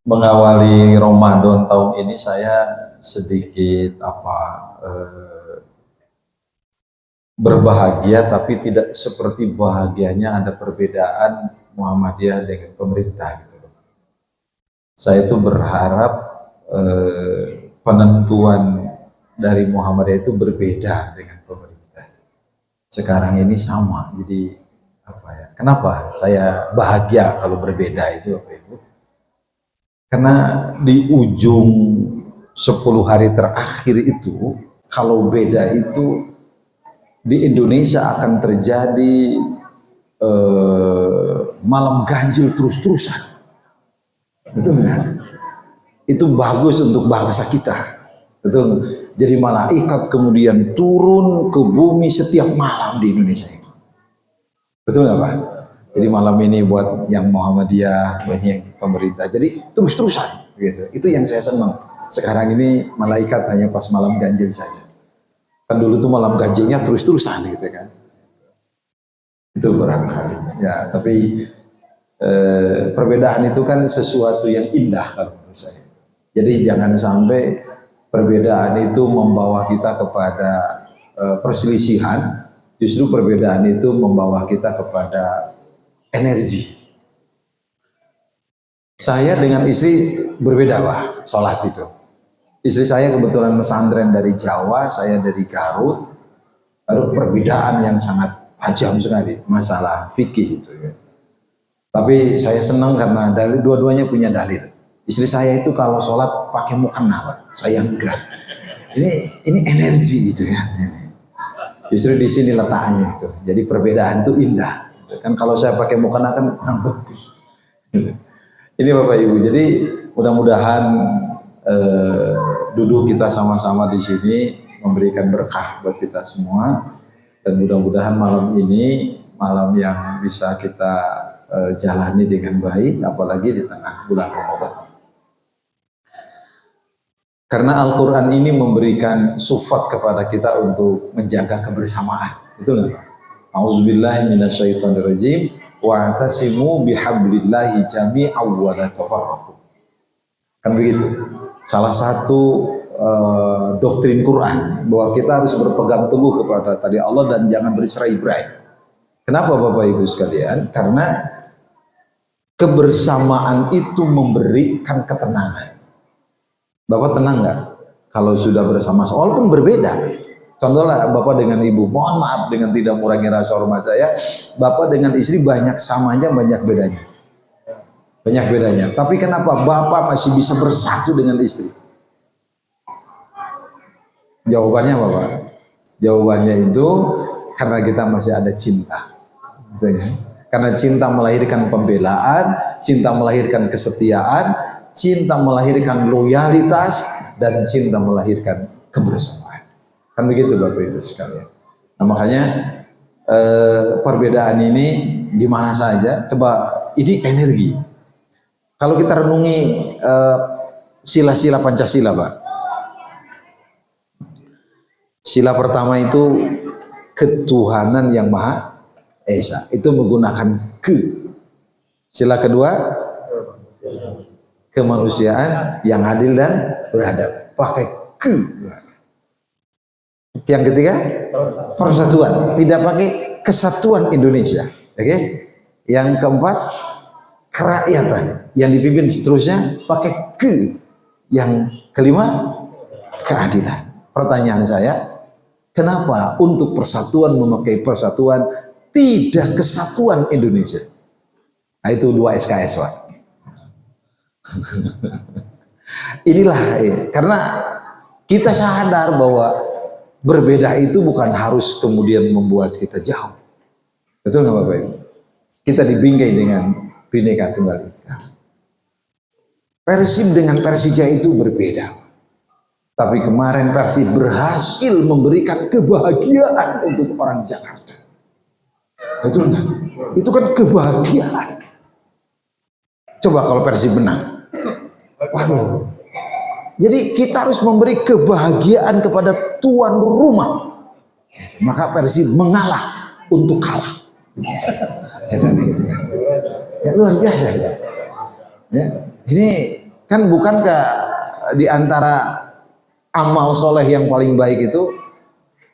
mengawali Ramadan tahun ini saya sedikit berbahagia, tapi tidak seperti bahagianya ada perbedaan Muhammadiyah dengan pemerintah gitu. Saya itu berharap penentuan dari Muhammadiyah itu berbeda dengan pemerintah. Sekarang ini sama, jadi kenapa saya bahagia kalau berbeda itu karena di ujung 10 hari terakhir itu, kalau beda itu di Indonesia akan terjadi malam ganjil terus-terusan. Betul nggak? Itu bagus untuk bangsa kita. Betul. Jadi malaikat kemudian turun ke bumi setiap malam di Indonesia itu. Betul nggak Pak? Jadi malam ini buat yang Muhammadiyah, buat yang pemerintah. Jadi terus-terusan gitu. Itu yang saya senang. Sekarang ini malaikat hanya pas malam ganjil saja. Kan dulu tuh malam ganjilnya terus-terusan gitu kan. Itu barangkali. Ya, tapi perbedaan itu kan sesuatu yang indah kalau menurut saya. Jadi jangan sampai perbedaan itu membawa kita kepada perselisihan. Justru perbedaan itu membawa kita kepada energi. Saya dengan istri berbeda Pak, sholat itu. Istri saya kebetulan pesantren dari Jawa, saya dari Garut. Ada perbedaan yang sangat tajam sekali masalah fikih itu ya. Tapi saya senang karena dalil, dua-duanya punya dalil. Istri saya itu kalau sholat pakai mukena Pak, saya enggak. Ini energi gitu ya. Justru di sini letaknya itu. Jadi perbedaan itu indah. Kan kalau saya pakai mukena kan bagus. Ini Bapak Ibu. Jadi mudah-mudahan duduk kita sama-sama di sini memberikan berkah buat kita semua, dan mudah-mudahan malam ini malam yang bisa kita jalani dengan baik, apalagi di tengah bulan Ramadan. Karena Al-Quran ini memberikan sifat kepada kita untuk menjaga kebersamaan. Betul nggak? A'udzubillahi minasyaitonirrajim. Wa'tasimu bihablillahi jami'an wa la tafarraqu. Kan begitu. Salah satu doktrin Quran bahwa kita harus berpegang teguh kepada tadi Allah dan jangan bercerai-berai. Kenapa Bapak Ibu sekalian? Karena kebersamaan itu memberikan ketenangan. Bapak tenang nggak kalau sudah bersama, walaupun berbeda? Contohnya Bapak dengan Ibu, mohon maaf dengan tidak mengurangi rasa hormat saya, Bapak dengan istri banyak samanya, banyak bedanya. Banyak bedanya. Tapi kenapa Bapak masih bisa bersatu dengan istri? Jawabannya apa Pak? Jawabannya itu karena kita masih ada cinta. Karena cinta melahirkan pembelaan, cinta melahirkan kesetiaan, cinta melahirkan loyalitas, dan cinta melahirkan kebersamaan. Kan begitu Bapak Ibu sekalian. Nah makanya perbedaan ini di mana saja, coba ini energi. Kalau kita renungi sila-sila Pancasila Pak. Sila pertama itu ketuhanan yang Maha Esa. Itu menggunakan ke. Sila kedua kemanusiaan yang adil dan beradab. Pakai ke. Yang ketiga persatuan. Tidak pakai kesatuan Indonesia. Oke? Yang keempat kerakyatan. Yang dipimpin seterusnya pakai ke. Yang kelima keadilan. Pertanyaan saya, kenapa untuk persatuan memakai persatuan, tidak kesatuan Indonesia? Nah, itu 2 SKS Pak. Inilah karena kita sadar bahwa berbeda itu bukan harus kemudian membuat kita jauh. Betul nggak Bapak Ibu? Kita dibingkai dengan Bhinneka Tunggal Ika. Persib dengan Persija itu berbeda. Tapi kemarin Persib berhasil memberikan kebahagiaan untuk orang Jakarta. Betul nggak? Itu kan kebahagiaan. Coba kalau Persib menang. Waduh. Jadi kita harus memberi kebahagiaan kepada tuan rumah. Maka Persib mengalah untuk kalah. Ya, luar biasa gitu. Ya, ini Kan bukankah di antara amal soleh yang paling baik itu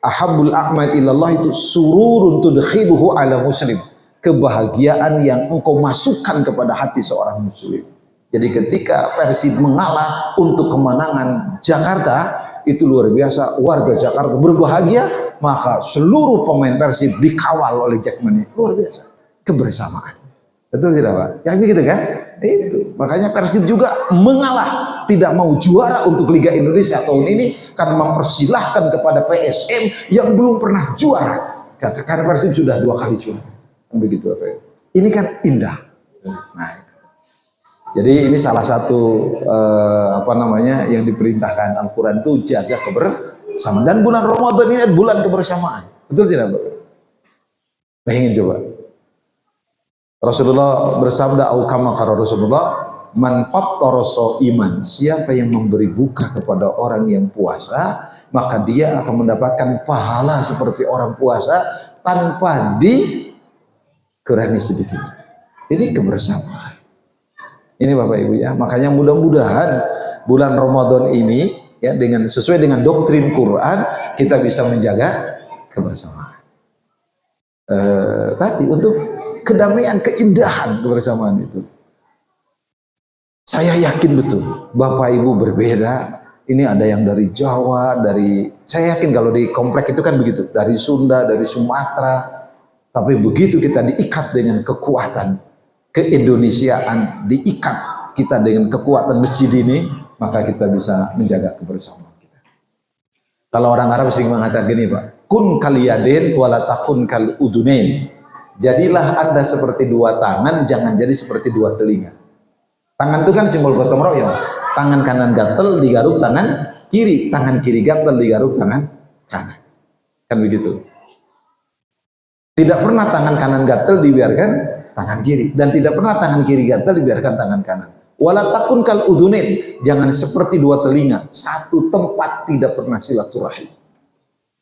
ahabbul a'mal ilallah itu sururun tudkhiluhu ala muslim, kebahagiaan yang engkau masukkan kepada hati seorang muslim. Jadi ketika Persib mengalah untuk kemenangan Jakarta, itu luar biasa, warga Jakarta berbahagia, maka seluruh pemain Persib dikawal oleh Jackmania, luar biasa, kebersamaan. Betul tidak Pak? Ya begitu kan? Itu makanya Persib juga mengalah, tidak mau juara untuk Liga Indonesia tahun ini karena mempersilahkan kepada PSM yang belum pernah juara, karena Persib sudah 2 kali juara. Begitu Pak. Ini kan indah. Nah, jadi ini salah satu yang diperintahkan Al-Quran itu jaga kebersamaan, dan bulan Ramadan ini bulan kebersamaan. Betul tidak Pak? Bayangin coba, Rasulullah bersabda, au kama qala Rasulullah, man fattara iman, siapa yang memberi buka kepada orang yang puasa, maka dia akan mendapatkan pahala seperti orang puasa tanpa dikurangi sedikit. Ini kebersamaan. Ini Bapak Ibu ya, makanya mudah-mudahan bulan Ramadan ini ya, dengan sesuai dengan doktrin Quran, kita bisa menjaga kebersamaan. Tadi untuk kedamaian, keindahan kebersamaan itu. Saya yakin betul Bapak Ibu berbeda. Ini ada yang dari Jawa, saya yakin kalau di komplek itu kan begitu, dari Sunda, dari Sumatera. Tapi begitu kita diikat dengan kekuatan keindonesiaan, diikat kita dengan kekuatan masjid ini, maka kita bisa menjaga kebersamaan kita. Kalau orang Arab sering mengatakan gini Pak, kun kaliyadin walatakun kal udunain. Jadilah Anda seperti 2 tangan, jangan jadi seperti 2 telinga. Tangan itu kan simbol gotong royong. Tangan kanan gatel digaruk tangan kiri, tangan kiri gatel digaruk tangan kanan. Kan begitu. Tidak pernah tangan kanan gatel dibiarkan tangan kiri, dan tidak pernah tangan kiri gatel dibiarkan tangan kanan. Wala takun kal udunin, jangan seperti 2 telinga, satu tempat tidak pernah silaturahim.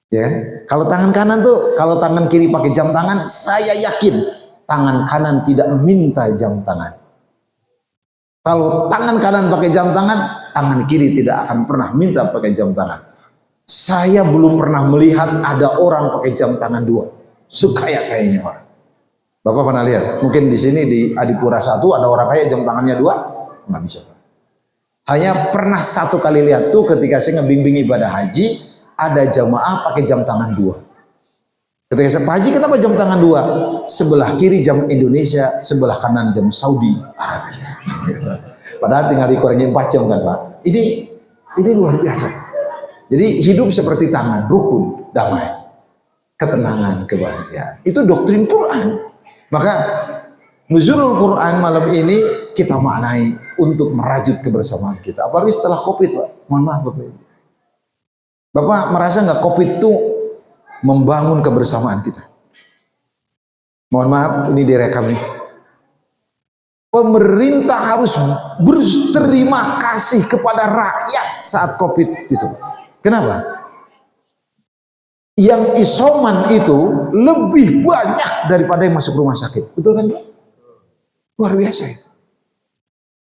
Ya, kalau tangan kanan tuh, kalau tangan kiri pakai jam tangan, saya yakin tangan kanan tidak minta jam tangan. Kalau tangan kanan pakai jam tangan, tangan kiri tidak akan pernah minta pakai jam tangan. Saya belum pernah melihat ada orang pakai jam tangan 2, sekaya-kayanya orang. Bapak pernah lihat? Mungkin di sini di Adipura 1 ada orang kaya jam tangannya 2, nggak bisa. Hanya pernah 1 kali lihat tuh ketika saya ngebimbing ibadah haji, ada jamaah pakai jam tangan 2. Ketika saya, Pak Haji kenapa jam tangan 2? Sebelah kiri jam Indonesia, sebelah kanan jam Saudi Arabia. Padahal tinggal dikurangi 4 jam kan Pak. Ini luar biasa. Jadi hidup seperti tangan, rukun, damai, ketenangan, kebahagiaan. Itu doktrin Quran. Maka nuzulul Quran malam ini kita maknai untuk merajut kebersamaan kita. Apalagi setelah Covid Pak. Mohon maaf Bapak Ibu. Bapak merasa nggak Covid itu membangun kebersamaan kita? Mohon maaf, ini direkam nih. Pemerintah harus berterima kasih kepada rakyat saat Covid itu. Kenapa? Yang isoman itu lebih banyak daripada yang masuk rumah sakit. Betul kan? Luar biasa itu.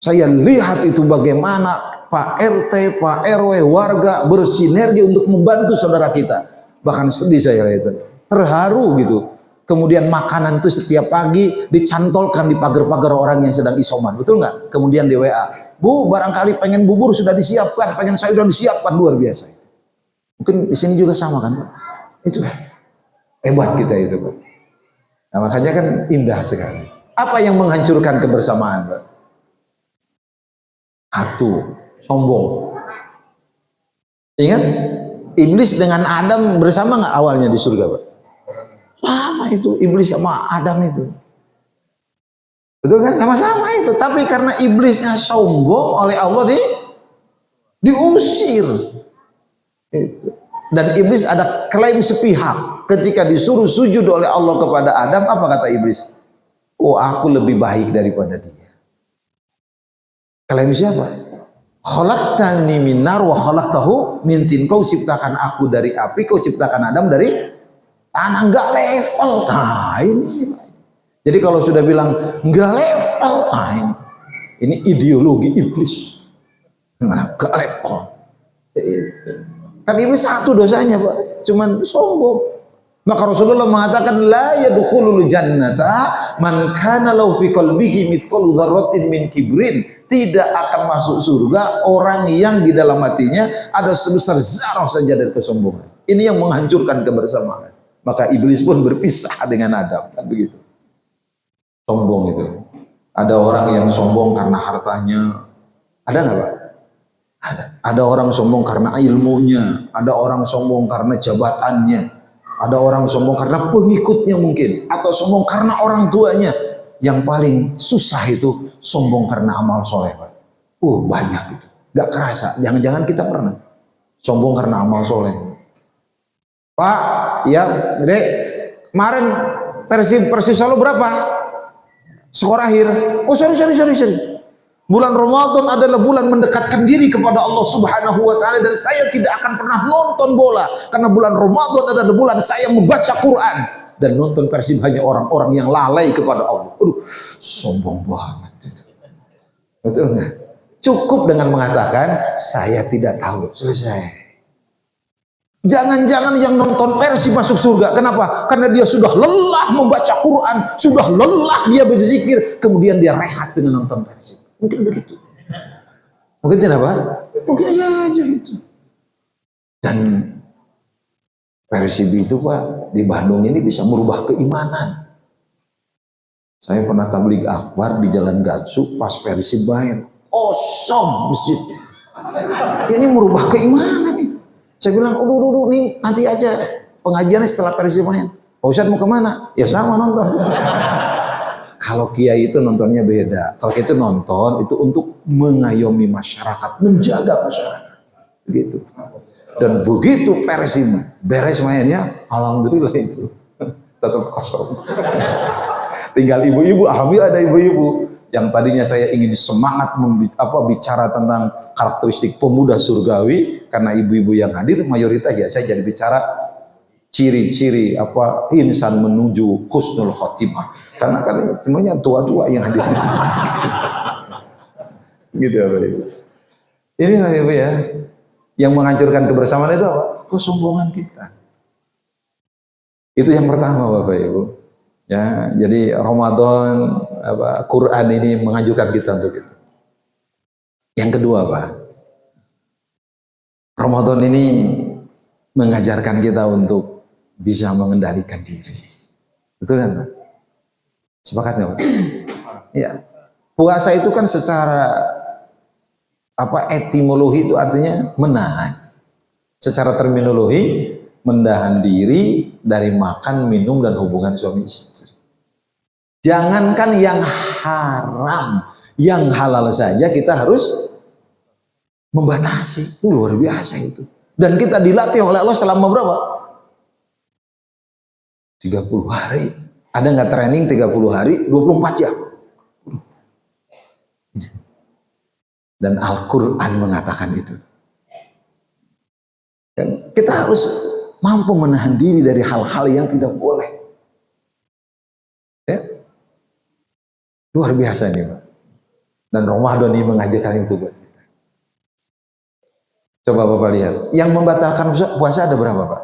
Saya lihat itu bagaimana Pak RT, Pak RW, warga bersinergi untuk membantu saudara kita. Bahkan sedih saya itu, terharu gitu. Kemudian makanan itu setiap pagi dicantolkan di pagar-pagar orang yang sedang isoman, betul nggak? Kemudian di WA, Bu, barangkali pengen bubur sudah disiapkan, pengen sayur sudah disiapkan, luar biasa. Mungkin di sini juga sama kan, Pak? Itu hebat kita itu, Pak. Nah, makanya kan indah sekali. Apa yang menghancurkan kebersamaan, Pak? Satu, sombong. Ingat? Iblis dengan Adam bersama nggak awalnya di surga, Pak? Sama itu, iblis sama Adam itu. Betul kan? Sama-sama itu. Tapi karena iblisnya sombong, oleh Allah diusir. Itu. Dan iblis ada klaim sepihak. Ketika disuruh sujud oleh Allah kepada Adam, apa kata iblis? Oh, aku lebih baik daripada dia. Klaim siapa? Khalaqtani min nar wa khalaqtahu min tin. Kau ciptakan aku dari api, kau ciptakan Adam dari tanah. Enggak level. Nah, ini. Jadi kalau sudah bilang enggak level, nah ini ideologi iblis. Ke level itu. Kan iblis satu dosanya Pak, cuman sombong. Maka Rasulullah mengatakan la yadkhulul jannata man kana lahu fi qalbihi mithqalu dzarratin min kibrin. Tidak akan masuk surga orang yang di dalam hatinya ada sebesar zarah saja dari kesombongan. Ini yang menghancurkan kebersamaan. Maka iblis pun berpisah dengan Adam, kan begitu. Sombong itu. Ada orang yang sombong karena hartanya. Ada nggak Pak? Ada. Ada orang sombong karena ilmunya. Ada orang sombong karena jabatannya. Ada orang sombong karena pengikutnya mungkin, atau sombong karena orang tuanya. Yang paling susah itu sombong karena amal soleh, Pak. Banyak itu. Gak kerasa. Jangan-jangan kita pernah sombong karena amal soleh. Pak, ya, Dek, kemarin Persis Solo berapa skor akhir? Sorry. Bulan Ramadan adalah bulan mendekatkan diri kepada Allah Subhanahu wa taala, dan saya tidak akan pernah nonton bola karena bulan Ramadan adalah bulan saya membaca Quran, dan nonton Persib hanya orang-orang yang lalai kepada Allah. Sombong banget itu. Betul nggak? Cukup dengan mengatakan saya tidak tahu, selesai. Jangan-jangan yang nonton Persib masuk surga. Kenapa? Karena dia sudah lelah membaca Quran, sudah lelah dia berzikir, kemudian dia rehat dengan nonton Persib. Mungkin begitu. Mungkin kenapa? Mungkin aja itu. Dan Persib itu Pak, di Bandung ini bisa merubah keimanan. Saya pernah tabligh akbar di Jalan Gatsu pas Persib main. Kosong masjid. Ini merubah keimanan nih. Saya bilang, nih nanti aja pengajiannya setelah Persib main. Pak Ustadz mau kemana? Ya sama nonton. Kalau kiai itu nontonnya beda. Kalau kita nonton itu untuk mengayomi masyarakat, menjaga masyarakat, begitu. Dan begitu Persib beres mainnya, alhamdulillah itu tetap kosong. Tinggal ibu-ibu, alhamdulillah ada ibu-ibu yang tadinya saya ingin semangat bicara tentang karakteristik pemuda surgawi, karena ibu-ibu yang hadir mayoritas ya saya jadi bicara ciri-ciri insan menuju husnul khotimah, karena kan semuanya tua-tua yang hadir gitu ya Bapak Ibu. Ini Bapak Ibu ya, yang menghancurkan kebersamaan itu apa? Kesombongan kita. Itu yang pertama Bapak Ibu ya. Jadi Ramadan Quran ini menghancurkan kita untuk itu. Yang kedua Pak, Ramadan ini mengajarkan kita untuk bisa mengendalikan diri. Betul kan Pak? Sepakat nggak Pak? Ya. Puasa itu kan secara etimologi itu artinya menahan. Secara terminologi menahan diri dari makan, minum, dan hubungan suami istri. Jangankan yang haram, yang halal saja kita harus membatasi. Itu luar biasa itu. Dan kita dilatih oleh Allah selama berapa? 30 hari. Ada nggak training 30 hari? 24 jam. Dan Al-Quran mengatakan itu. Dan kita harus mampu menahan diri dari hal-hal yang tidak boleh. Ya? Luar biasa ini Pak. Dan Ramadan ini mengajarkan itu buat kita. Coba Bapak lihat. Yang membatalkan puasa ada berapa Pak?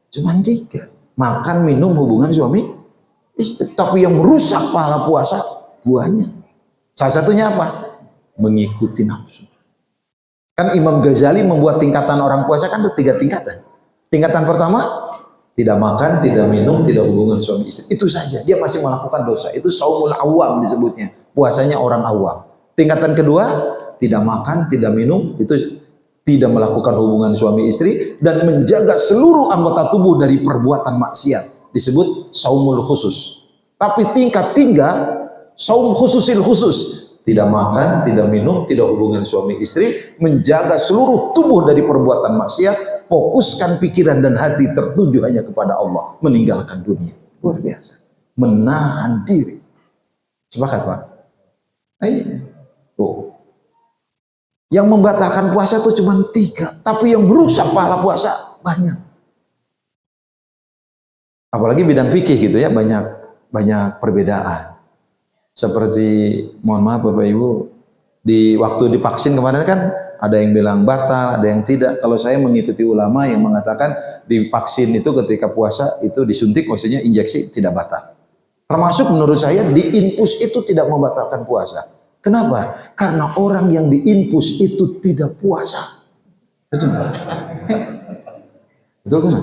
Cuma 3. Makan, minum, hubungan suami istri. Tapi yang merusak pahala puasa buahnya. Salah satunya apa? Mengikuti nafsu. Kan Imam Ghazali membuat tingkatan orang puasa kan ada 3 tingkatan. Tingkatan pertama, tidak makan, tidak minum, tidak hubungan suami istri. Itu saja, dia masih melakukan dosa. Itu saumul awam disebutnya. Puasanya orang awam. Tingkatan kedua, tidak makan, tidak minum, itu tidak melakukan hubungan suami istri, dan menjaga seluruh anggota tubuh dari perbuatan maksiat. Disebut saumul khusus. Tapi tingkat 3, saum khususil khusus. Tidak makan, tidak minum, tidak hubungan suami istri, menjaga seluruh tubuh dari perbuatan maksiat, fokuskan pikiran dan hati tertuju hanya kepada Allah, meninggalkan dunia. Luar biasa. Menahan diri. Sepakat Pak? Yang membatalkan puasa itu cuma 3, tapi yang merusak pahala puasa banyak. Apalagi bidang fikih gitu ya, banyak perbedaan. Seperti, mohon maaf Bapak Ibu, Di waktu divaksin kemarin kan ada yang bilang batal, ada yang tidak. Kalau saya mengikuti ulama yang mengatakan divaksin itu ketika puasa itu disuntik, maksudnya injeksi, tidak batal. Termasuk menurut saya diinfus itu tidak membatalkan puasa. Kenapa? Karena orang yang diinfus itu tidak puasa. Betul. Betul kan?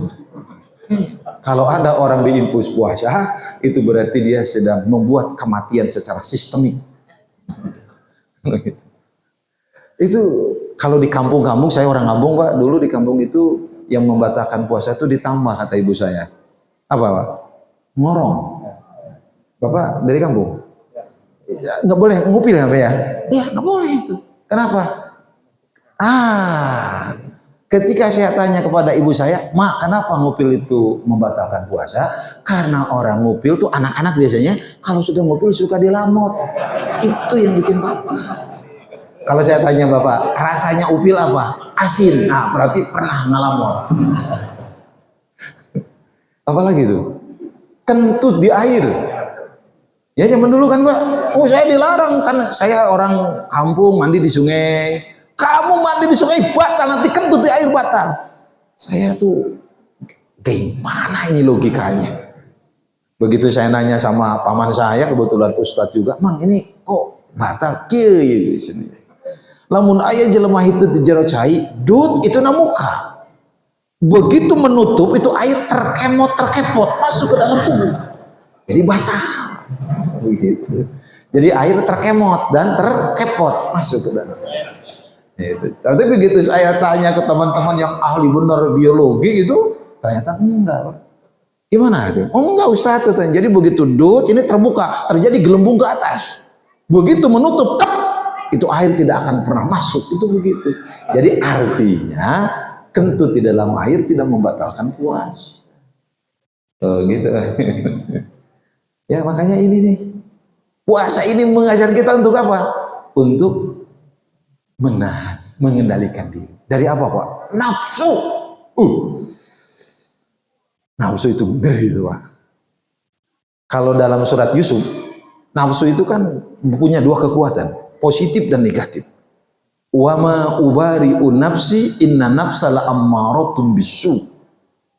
Kalau ada orang diinfus puasa, itu berarti dia sedang membuat kematian secara sistemik. Itu kalau di kampung-kampung, saya orang kampung Pak, dulu di kampung itu yang membatalkan puasa itu ditambah kata ibu saya. Apa Pak? Ngorong. Bapak dari kampung? Ya, nggak boleh ngupil ya Pak ya? Iya nggak boleh itu. Kenapa? Ketika saya tanya kepada ibu saya, Mak, kenapa ngupil itu membatalkan puasa? Karena orang ngupil tuh anak-anak biasanya kalau sudah ngupil suka dilamot. Itu yang bikin batal. Kalau saya tanya Bapak, rasanya upil apa? Asin. Nah, berarti pernah ngalamot. Apalagi tuh? Kentut di air. Ya zaman dulu kan Pak, oh saya dilarang karena saya orang kampung mandi di sungai. Kamu mandi di sungai batal, nanti kentut di air batal. Saya tuh gimana ini logikanya? Begitu saya nanya sama paman saya, kebetulan Ustadz juga, Mang ini kok batal? Kieu sini. Lamun aya jelema itu di jero cai, dut itu na muka. Begitu menutup itu air terkepot masuk ke dalam tubuh. Jadi batal. Begitu. Jadi air terkemot dan terkepot masuk ke dalam. Itu. Tapi begitu saya tanya ke teman-teman yang ahli benar biologi itu, ternyata enggak. Gimana itu? Oh enggak Ustaz, jadi begitu dut ini terbuka, terjadi gelembung ke atas. Begitu menutup, itu air tidak akan pernah masuk. Itu begitu. Jadi artinya kentut di dalam air tidak membatalkan puasa. Oh gitu. Ya makanya ini nih. Puasa ini mengajar kita untuk apa? Untuk menahan, mengendalikan diri. Dari apa Pak? Nafsu. Nafsu itu ngeri itu Pak. Kalau dalam surat Yusuf, nafsu itu kan punya dua kekuatan, positif dan negatif. Wa ma ubari'u nafsi inna nafsa la ammaratun bisu.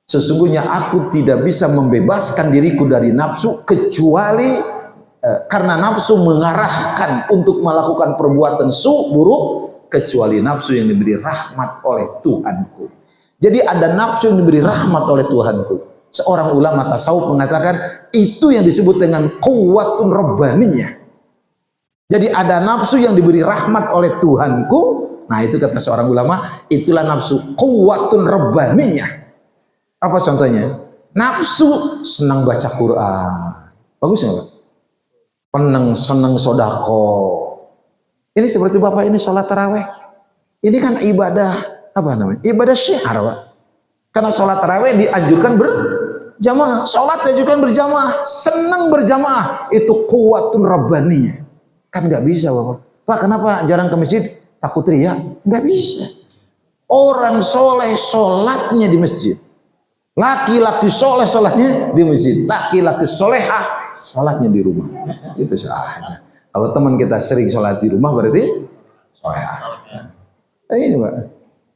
Sesungguhnya aku tidak bisa membebaskan diriku dari nafsu kecuali karena nafsu mengarahkan untuk melakukan perbuatan buruk, kecuali nafsu yang diberi rahmat oleh Tuhanku. Jadi ada nafsu yang diberi rahmat oleh Tuhanku. Seorang ulama tasawuf mengatakan itu yang disebut dengan quwwatun rabbaniyah. Jadi ada nafsu yang diberi rahmat oleh Tuhanku. Nah itu kata seorang ulama, itulah nafsu quwwatun rabbaniyah. Apa contohnya? Nafsu senang baca Quran. Bagus nggak Pak? Senang sodako. Ini seperti Bapak ini sholat taraweh. Ini kan ibadah apa namanya? Ibadah syiar Pak. Karena sholat taraweh dianjurkan berjamaah. Sholat dianjurkan berjamaah. Senang berjamaah. Itu quwwatun rabbaniyah. Kan nggak bisa Bapak. Pak kenapa jarang ke masjid? Takut riya? Nggak bisa. Orang soleh sholatnya di masjid. Laki-laki soleh sholatnya di masjid. Laki-laki solehah sholatnya di rumah. Itu saja. Kalau teman kita sering sholat di rumah berarti solehah. Ini Pak.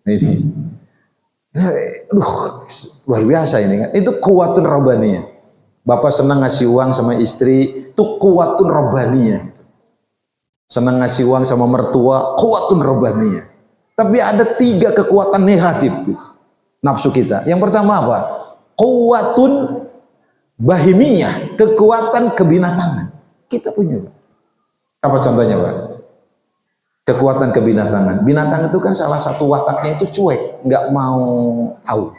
Ini. Luar biasa ini kan. Itu quwwatun rabbaniyah. Bapak senang ngasih uang sama istri, itu quwwatun rabbaniyah. Senang ngasih uang sama mertua, quwwatun rabbaniyah. Tapi ada 3 kekuatan negatif gitu. Nafsu kita. Yang pertama apa? Quwwatun bahimiyah, kekuatan kebinatangan. Kita punya Pak. Apa contohnya Pak? Kekuatan kebinatangan. Binatang itu kan salah satu wataknya itu cuek, nggak mau tahu.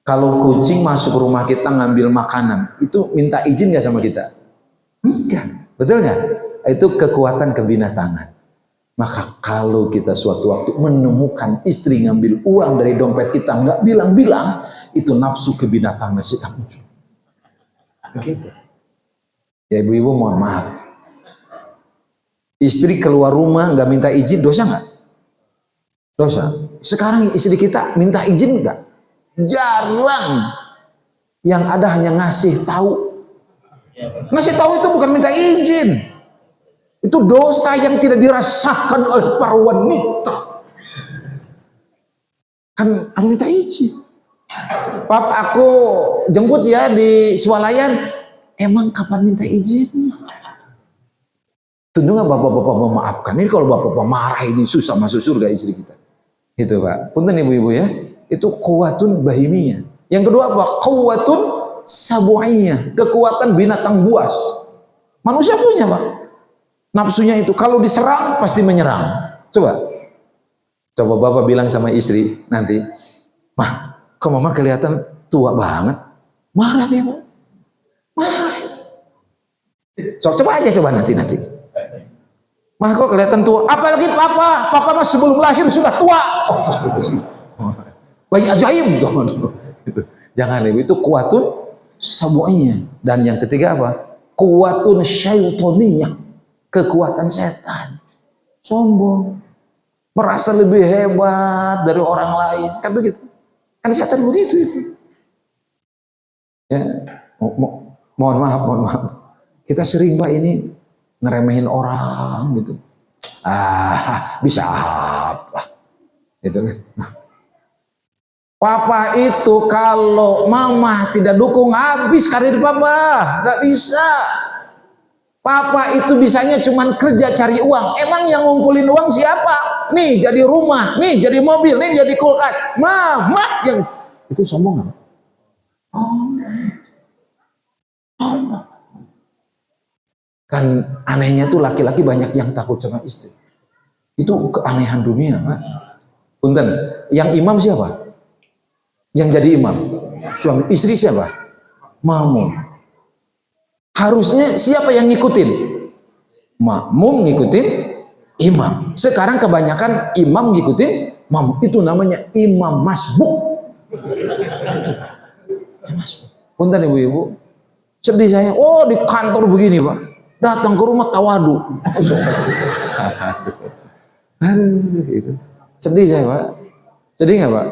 Kalau kucing masuk rumah kita ngambil makanan, itu minta izin nggak sama kita? Enggak, betul nggak? Itu kekuatan kebinatangan. Maka kalau kita suatu waktu menemukan istri ngambil uang dari dompet kita nggak bilang-bilang, itu nafsu kebinatangan sedang muncul. Begitu. Ya ibu-ibu mohon maaf. Istri keluar rumah nggak minta izin, dosa nggak? Dosa. Sekarang istri kita minta izin nggak? Jarang. Yang ada hanya ngasih tahu. Ngasih tahu itu bukan minta izin. Itu dosa yang tidak dirasakan oleh para wanita. Kan aku minta izin. Pap, aku jemput ya di swalayan. Emang kapan minta izin? Tentu nggak bapak-bapak memaafkan. Ini kalau bapak-bapak marah ini susah masuk surga istri kita. Itu Pak. Punten ibu-ibu ya. Itu kuwatun bahimiyah. Yang kedua apa? Kuwatun sabu'iyah. Kekuatan binatang buas. Manusia punya Pak. Nafsunya itu kalau diserang pasti menyerang. Coba bapak bilang sama istri nanti, "Mah, kok mama kelihatan tua banget?" Marah dia Pak. Marah. Coba aja nanti. "Mah, kok kelihatan tua?" Apalagi papa mah sebelum lahir sudah tua. Bayi ajaib. Jangan ibu, itu kuatun sabu'iyah. Dan yang ketiga apa? Kuatun syaitoniyah. Kekuatan setan. Sombong. Merasa lebih hebat dari orang lain. Kan begitu. Kan setan begitu itu. Ya, mohon maaf. Kita sering Pak ini ngeremehin orang gitu. Bisa apa? Itu kan. Papa itu kalau mama tidak dukung habis karir papa, nggak bisa. Papa itu bisanya cuman kerja cari uang. Emang yang ngumpulin uang siapa? Nih jadi rumah, nih jadi mobil, nih jadi kulkas. Mama yang itu sombong nggak? Sombong. Kan anehnya tuh laki-laki banyak yang takut sama istri. Itu keanehan dunia, Pak. Punten, yang imam siapa? Yang jadi imam suami. Istri siapa? Makmum. Harusnya siapa yang ngikutin? Makmum ngikutin imam. Sekarang kebanyakan imam ngikutin makmum. Itu namanya imam masbuk. Punten ibu-ibu, sedih saya. Oh, di kantor begini Pak, datang ke rumah tawadu. Aduh, sedih saya Pak. Sedih nggak Pak?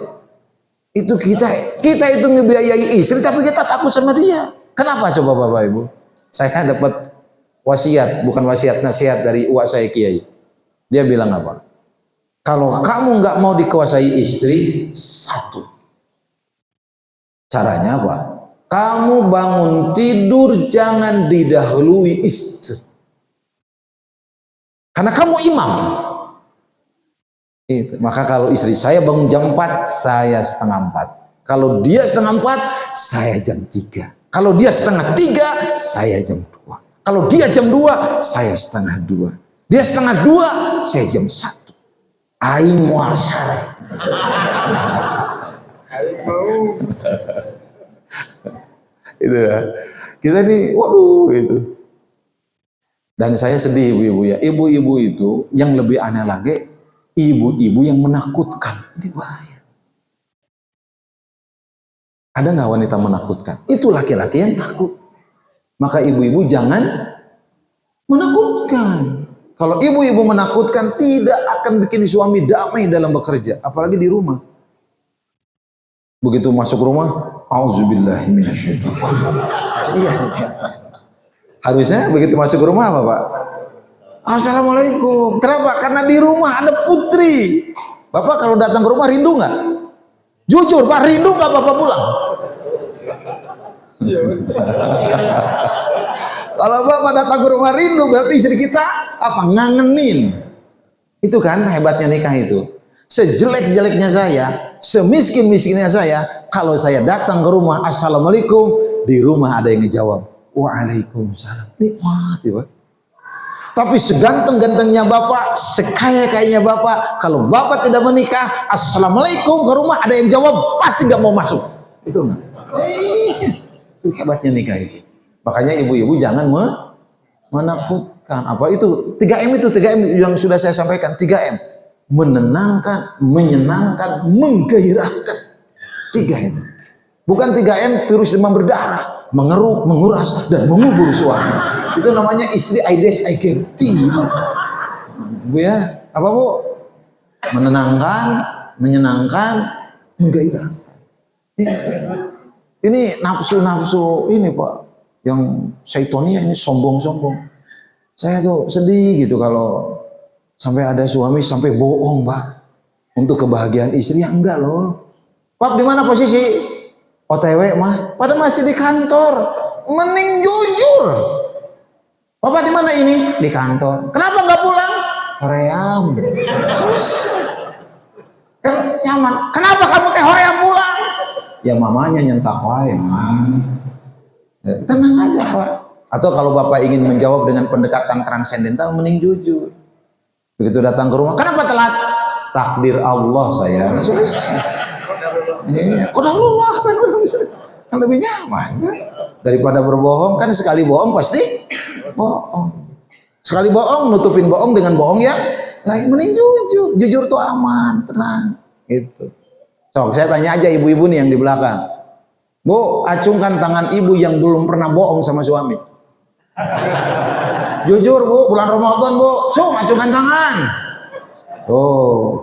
Itu kita itu ngebiayai istri tapi kita takut sama dia. Kenapa coba Bapak Ibu? Saya dapat wasiat, bukan wasiat, nasihat dari uak saya Kiai. Dia bilang apa? Kalau kamu nggak mau dikuasai istri, satu. Caranya apa? Kamu bangun tidur jangan didahului istri. Karena kamu imam. Itu. Maka kalau istri saya bangun jam 4, saya setengah 4. Kalau dia setengah 4, saya jam 3. Kalau dia setengah 3, saya jam 2. Kalau dia jam 2, saya setengah 2. Dia setengah 2, saya jam 1. Aing mual syarek. Itu ya. Kita nih, waduh itu. Dan saya sedih ibu-ibu ya. Ibu-ibu itu yang lebih aneh lagi, ibu-ibu yang menakutkan. Ini bahaya. Ada nggak wanita menakutkan? Itu laki-laki yang takut. Maka ibu-ibu jangan menakutkan. Kalau ibu-ibu menakutkan, tidak akan bikin suami damai dalam bekerja, apalagi di rumah. Begitu masuk rumah, auzubillahi minasyaitonir. Harusnya begitu masuk rumah apa Pak? Assalamualaikum. Kenapa? Karena di rumah ada putri. Bapak kalau datang ke rumah rindu nggak? Jujur Pak, rindu nggak Bapak pulang? Kalau Bapak datang ke rumah rindu, berarti istri kita apa? Ngangenin. Itu kan hebatnya nikah itu. Sejelek-jeleknya saya, semiskin-miskinnya saya, kalau saya datang ke rumah, assalamualaikum, di rumah ada yang ngejawab, waalaikumsalam. Nikmat ya Pak. Tapi seganteng-gantengnya Bapak, sekaya-kayanya Bapak, kalau Bapak tidak menikah, assalamualaikum ke rumah ada yang jawab, pasti nggak mau masuk. Itu enggak? Itu hebatnya nikah itu. Makanya ibu-ibu jangan menakutkan. Apa itu? 3M itu, 3M yang sudah saya sampaikan. 3M. Menenangkan, menyenangkan, menggairahkan. 3M. Bukan 3M virus demam berdarah, mengeruk, menguras, dan mengubur suami. Itu namanya istri Aedes aegypti. Bu ya, apa Bu? Menenangkan, menyenangkan, menggairahkan. Ini nafsu-nafsu ini Pak, yang syaitonia ini sombong-sombong. Saya tuh sedih gitu kalau sampai ada suami sampai bohong, Pak, untuk kebahagiaan istri. Ya enggak loh. Pak, di mana posisi? OTW mah, pada masih di kantor. Mending jujur. Bapak di mana ini? Di kantor. Kenapa nggak pulang? Hoream. Selesai. Kan nyaman. Kenapa kamu teh hoream pulang? Ya mamanya nyentak wae, tenang aja, Pak. Atau kalau Bapak ingin menjawab dengan pendekatan transendental, mending jujur. Begitu datang ke rumah, kenapa telat? Takdir Allah, saya. Qadarullah kan lebih nyaman kan? Daripada berbohong. Kan sekali bohong pasti bohong. Sekali bohong nutupin bohong dengan bohong ya lain. Mending jujur. Jujur tuh aman, tenang gitu. So, saya tanya aja ibu-ibu nih yang di belakang. Bu, acungkan tangan ibu yang belum pernah bohong sama suami. Jujur, Bu, bulan Ramadan, Bu. Acungkan tangan. Oh.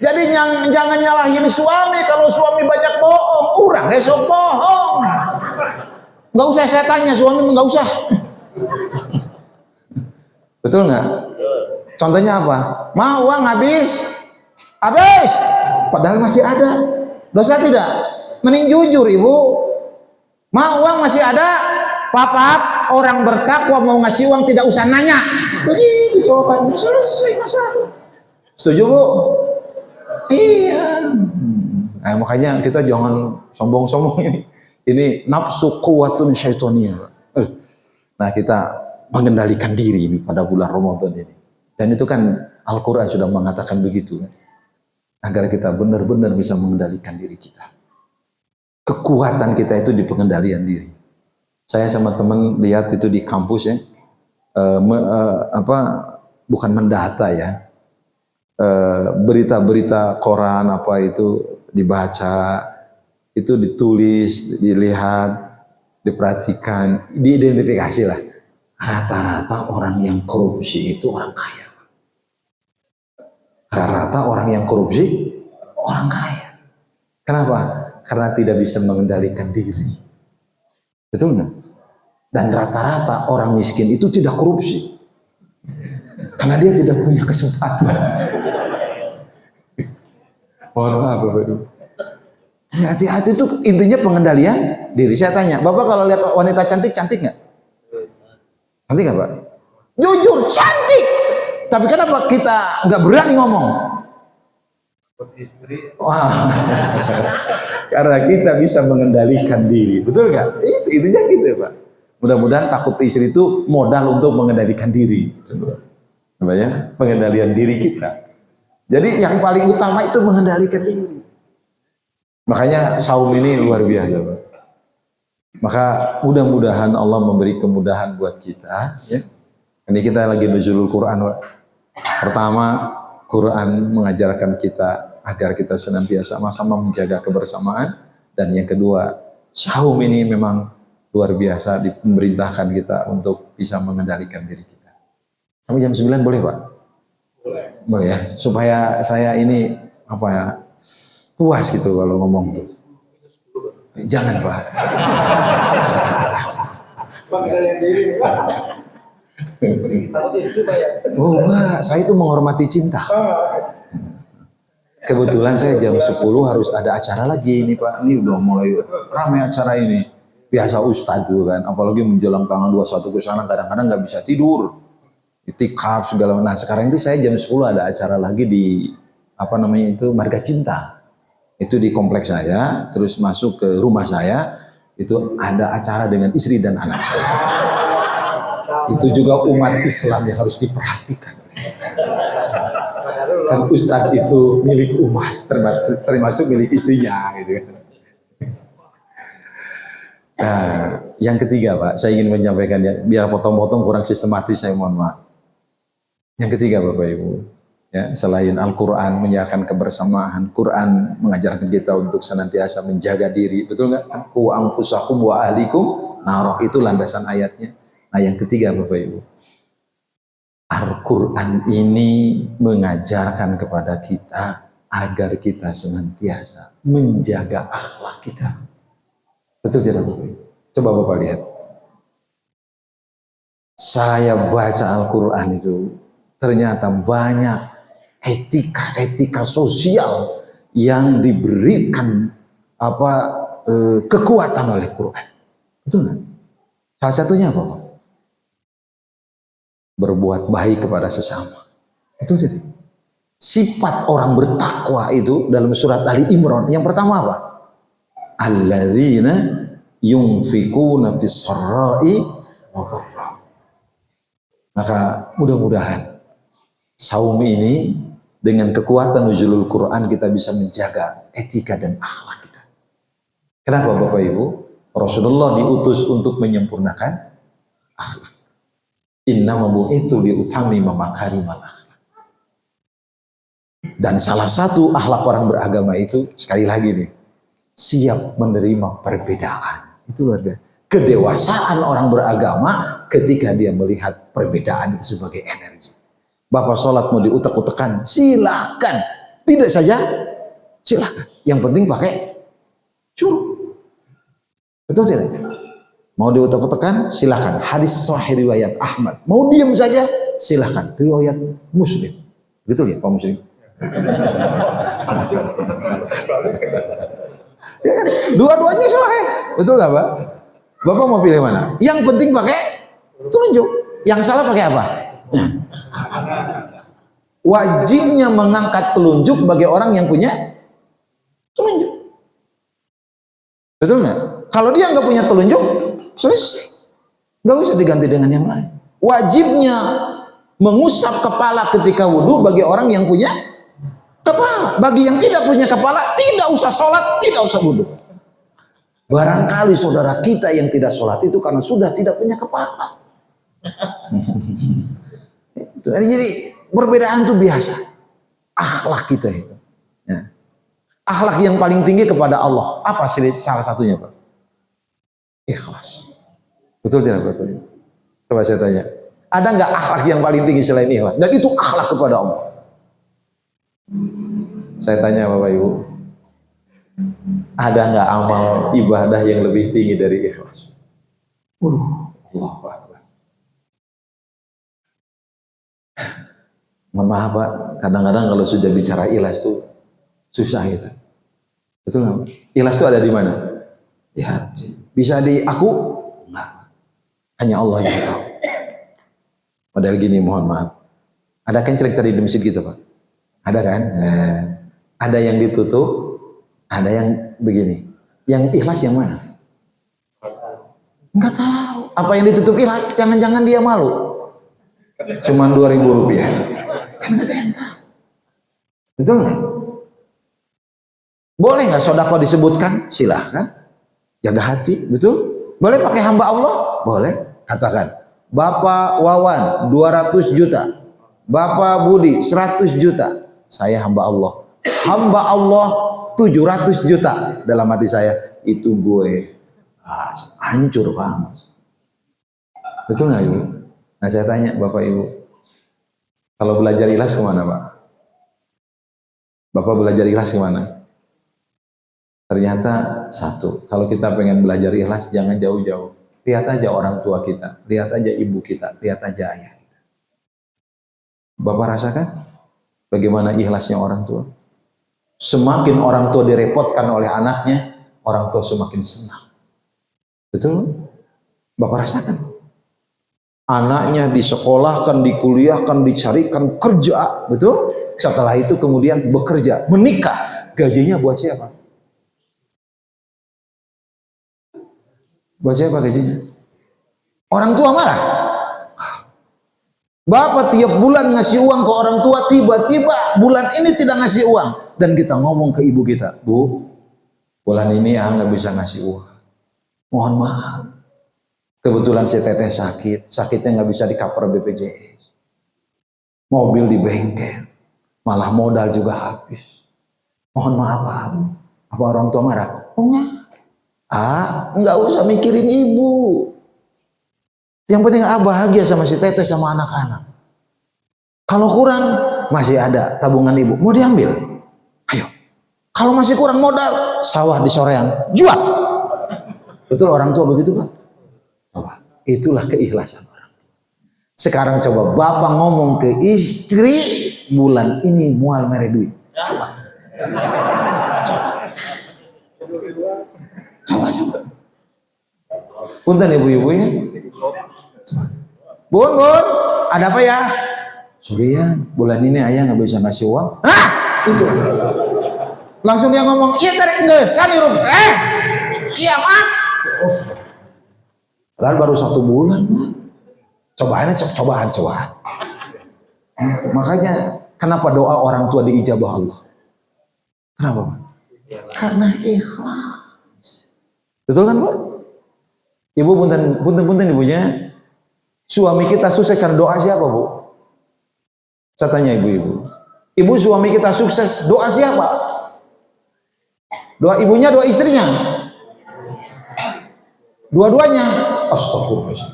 Jadi jangan nyalahin suami kalau suami banyak bohong. Urang esok bohong. Nggak usah saya tanya, suami nggak usah. Betul nggak? Contohnya apa? Mau uang habis. Padahal masih ada. Dosa tidak? Mending jujur, Ibu. Mau uang masih ada. Papa, orang bertakwa mau ngasih uang tidak usah nanya. Begitu jawabannya, selesai masalah. Setuju, Bu? Iya. Nah, makanya kita jangan sombong-sombong ini. Ini nafsu quwwatun syaitoniyah. Nah, kita mengendalikan diri ini pada bulan Ramadan ini. Dan itu kan Al-Quran sudah mengatakan begitu kan. Agar kita benar-benar bisa mengendalikan diri kita. Kekuatan kita itu di pengendalian diri. Saya sama teman lihat itu di kampus ya, bukan mendata ya, berita-berita koran apa itu dibaca, itu ditulis, dilihat, diperhatikan, diidentifikasi lah. Rata-rata orang yang korupsi itu orang kaya. Rata-rata orang yang korupsi orang kaya. Kenapa? Karena tidak bisa mengendalikan diri. Betul nggak? Dan rata-rata orang miskin itu tidak korupsi. Karena dia tidak punya kesempatan. Mohon maaf Bapak Ibu. Hati-hati itu intinya pengendalian diri. Saya tanya, Bapak kalau lihat wanita cantik, cantik nggak? Cantik nggak Pak? Jujur, cantik. Tapi kenapa kita nggak berani ngomong? Wah, karena kita bisa mengendalikan diri, betul nggak? Intinya gitu ya Pak. Mudah-mudahan takut istri itu modal untuk mengendalikan diri, apa ya? Pengendalian diri kita. Jadi yang paling utama itu mengendalikan diri. Makanya saum ini luar biasa Pak. Maka mudah-mudahan Allah memberi kemudahan buat kita. Ya. Ini kita lagi nuzulul Quran Pak. Pertama, Quran mengajarkan kita agar kita senantiasa sama-sama menjaga kebersamaan. Dan yang kedua, saum ini memang luar biasa diperintahkan kita untuk bisa mengendalikan diri kita. Sampai jam 9 boleh Pak? Boleh ya, supaya saya ini apa ya, puas gitu kalau ngomong tuh. Jangan Pak. Oh Pak, saya itu menghormati cinta. Kebetulan saya jam 10 harus ada acara lagi ini Pak. Ini udah mulai ramai acara ini. Biasa Ustadz tuh kan, apalagi menjelang tanggal 21 ke sana kadang-kadang nggak bisa tidur. Itikaf segala. Nah sekarang itu saya jam 10 ada acara lagi di apa namanya itu Marga Cinta. Itu di kompleks saya, terus masuk ke rumah saya, itu ada acara dengan istri dan anak saya. Itu juga umat Islam yang harus diperhatikan. Kan Ustadz itu milik umat, termasuk milik istrinya gitu kan. Nah, yang ketiga Pak, saya ingin menyampaikan ya, biar potong-potong kurang sistematis saya mohon maaf. Yang ketiga Bapak Ibu, ya, selain Al-Quran menyiarkan kebersamaan, Quran mengajarkan kita untuk senantiasa menjaga diri, betul nggak? Ku anfusakum wa ahlikum nar, itu landasan ayatnya. Nah yang ketiga Bapak Ibu, Al-Quran ini mengajarkan kepada kita agar kita senantiasa menjaga akhlak kita. Betul tidak Bapak Ibu? Coba Bapak lihat. Saya baca Al-Quran itu ternyata banyak etika-etika sosial yang diberikan kekuatan oleh Quran. Betul nggak? Salah satunya apa? Berbuat baik kepada sesama. Itu jadi sifat orang bertakwa itu dalam surat Ali Imran. Yang pertama apa? Alladzina yunfikuna fis sarra'i wa dharra. Maka mudah-mudahan saum ini dengan kekuatan nuzulul Quran kita bisa menjaga etika dan akhlak kita. Kenapa Bapak Ibu? Rasulullah diutus untuk menyempurnakan akhlak. Innama bu'itsu liutammima makarimal akhlak. Dan salah satu akhlak orang beragama itu sekali lagi nih, siap menerima perbedaan. Itu luar biasa. Kedewasaan orang beragama ketika dia melihat perbedaan itu sebagai energi. Bapak sholat mau diutek-utekan, silakan. Tidak saja, silakan. Yang penting pakai suruh. Betul tidak? Mau diutek-utekan, silakan. Hadis sahih riwayat Ahmad. Mau diam saja, silakan. Riwayat Muslim. Betul ya Pak Muslim? Ya kan? Dua-duanya sahih. Betul nggak Pak? Bapak mau pilih mana? Yang penting pakai telunjuk. Yang salah pakai apa? Wajibnya mengangkat telunjuk bagi orang yang punya telunjuk. Betul nggak? Kalau dia nggak punya telunjuk, selesai. Nggak usah diganti dengan yang lain. Wajibnya mengusap kepala ketika wudhu bagi orang yang punya kepala. Bagi yang tidak punya kepala, tidak usah sholat, tidak usah wudhu. Barangkali saudara kita yang tidak sholat itu karena sudah tidak punya kepala. Jadi perbedaan itu biasa. Akhlak kita itu. Ya. Akhlak yang paling tinggi kepada Allah. Apa sih salah satunya Pak? Ikhlas. Betul tidak Bapak? Coba saya tanya. Ada nggak akhlak yang paling tinggi selain ikhlas? Dan itu akhlak kepada Allah. Saya tanya Bapak Ibu. Ada nggak amal ibadah yang lebih tinggi dari ikhlas? Allahu Akbar. Mohon maaf Pak, kadang-kadang kalau sudah bicara ikhlas itu susah kita. Betul nggak? Ikhlas itu ada di mana? Di hati. Bisa di aku? Enggak. Hanya Allah yang tahu. Padahal gini, mohon maaf. Ada kan cerita di masjid kita Pak? Ada kan? Ada yang ditutup, ada yang begini. Yang ikhlas yang mana? Enggak tahu. Apa yang ditutup ikhlas? Jangan-jangan dia malu. Cuman 2.000 rupiah. Kan nggak ada yang tahu. Betul nggak? Boleh nggak sodako disebutkan? Silahkan. Jaga hati, betul? Boleh pakai hamba Allah? Boleh. Katakan, Bapak Wawan 200 juta. Bapak Budi 100 juta. Saya hamba Allah. Hamba Allah 700 juta. Dalam hati saya, itu gue hancur banget. Betul nggak Ibu? Nah saya tanya Bapak Ibu, kalau belajar ikhlas kemana Pak? Bapak belajar ikhlas kemana? Ternyata satu, kalau kita pengen belajar ikhlas jangan jauh-jauh. Lihat aja orang tua kita, lihat aja ibu kita, lihat aja ayah kita. Bapak rasakan bagaimana ikhlasnya orang tua? Semakin orang tua direpotkan oleh anaknya, orang tua semakin senang. Betul? Bapak rasakan? Anaknya disekolahkan, dikuliahkan, dicarikan kerja, betul? Setelah itu kemudian bekerja, menikah, gajinya buat siapa? Buat siapa gajinya? Orang tua marah. Bapak tiap bulan ngasih uang ke orang tua, tiba-tiba bulan ini tidak ngasih uang. Dan kita ngomong ke ibu kita, Bu, bulan ini nggak bisa ngasih uang. Mohon maaf. Kebetulan si teteh sakit, sakitnya nggak bisa di cover BPJS. Mobil di bengkel, malah modal juga habis. Mohon maaf, apa orang tua marah? Oh enggak. Nggak usah mikirin ibu. Yang penting bahagia sama si teteh sama anak-anak. Kalau kurang masih ada tabungan ibu, mau diambil? Ayo. Kalau masih kurang modal, sawah di soreang, jual. Betul orang tua begitu Pak? Itulah keikhlasan orang. Sekarang coba bapak ngomong ke istri, bulan ini mual mere duit. Coba. Coba. Punten ibu-ibu ya. Bun, ada apa ya? Sorry ya, bulan ini ayah nggak bisa ngasih uang. Itu. Langsung dia ngomong, iya tarik ngesan nih rumah. Kiamat. Lalu baru 1 bulan. Cobaan. Makanya kenapa doa orang tua diijabah Allah? Kenapa? Karena ikhlas. Betul kan, Pak? Ibu punten ibunya. Suami kita sukses karena doa siapa, Bu? Saya tanya ibu-ibu. Ibu, suami kita sukses, doa siapa? Doa ibunya, doa istrinya? Dua-duanya? Astagfirullah.